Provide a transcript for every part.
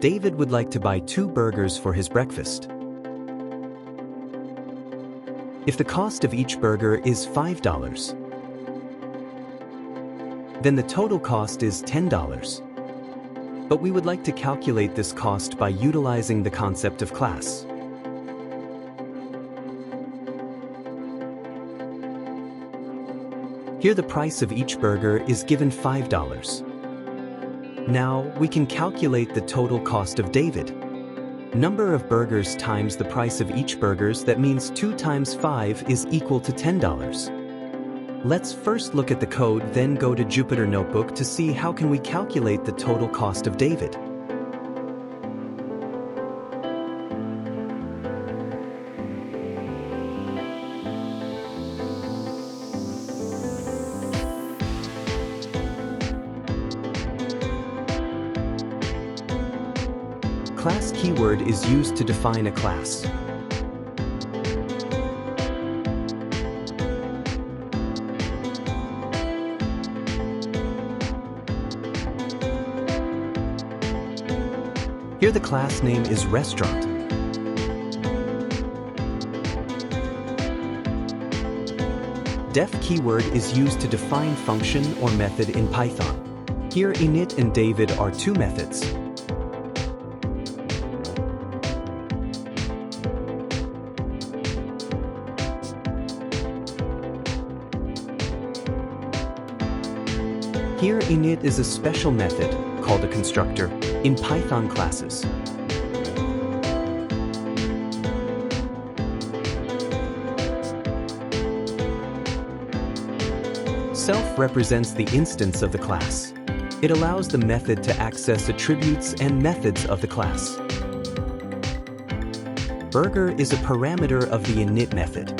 David would like to buy 2 burgers for his breakfast. If the cost of each burger is $5, then the total cost is $10. But we would like to calculate this cost by utilizing the concept of class. Here the price of each burger is given $5. Now we can calculate the total cost of David. Number of burgers times the price of each burgers, that means 2 times 5 is equal to $10. Let's first look at the code, then go to Jupyter Notebook to see how can we calculate the total cost of David. Class keyword is used to define a class. Here the class name is restaurant. Def keyword is used to define function or method in Python. Here init and David are 2 methods. Here init is a special method called a constructor in Python classes. Self represents the instance of the class. It allows the method to access attributes and methods of the class. Burger is a parameter of the init method.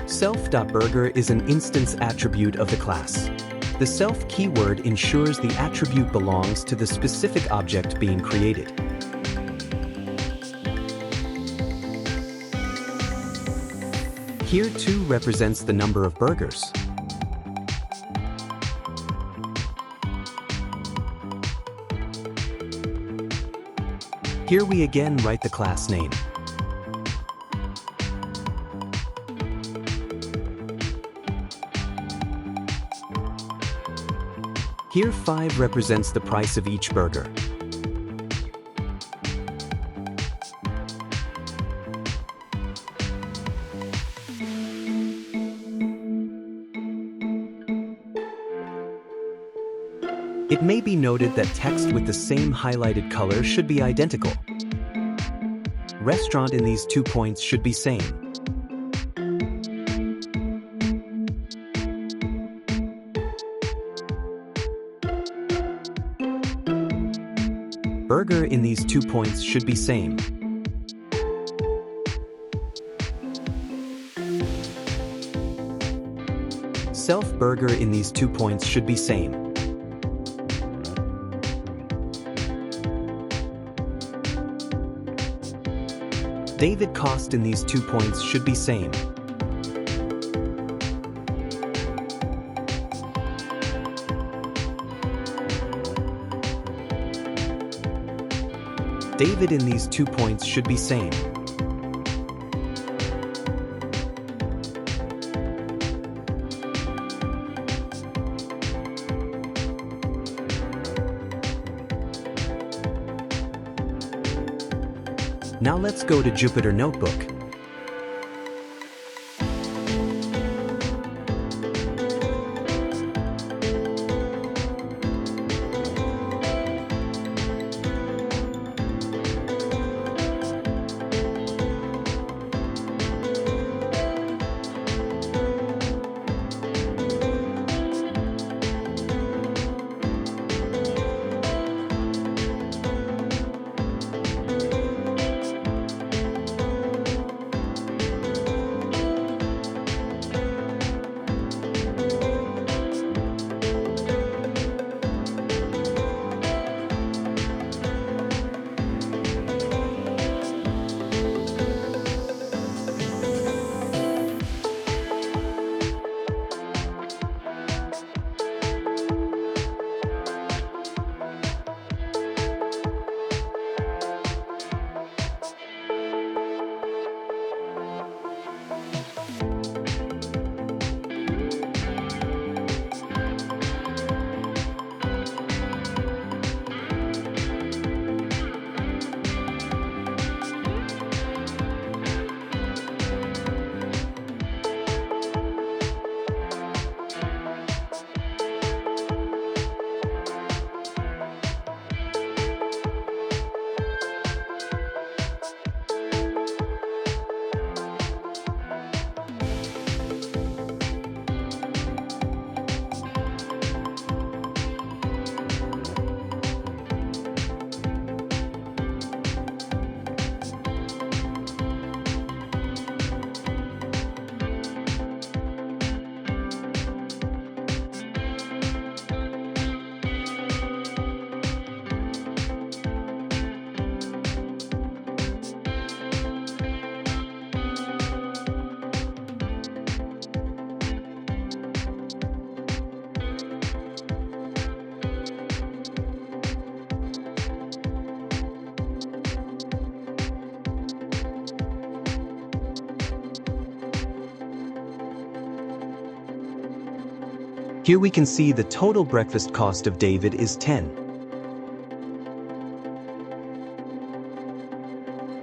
Self.burger is an instance attribute of the class. The self keyword ensures the attribute belongs to the specific object being created. Here 2 represents the number of burgers. Here we again write the class name. Here 5 represents the price of each burger. It may be noted that text with the same highlighted color should be identical. Restaurant in these 2 points should be same. Burger in these 2 points should be same. Self-burger in these 2 points should be same. David cost in these 2 points should be same. David in these 2 points should be same. Now let's go to Jupyter Notebook. Here we can see the total breakfast cost of David is 10.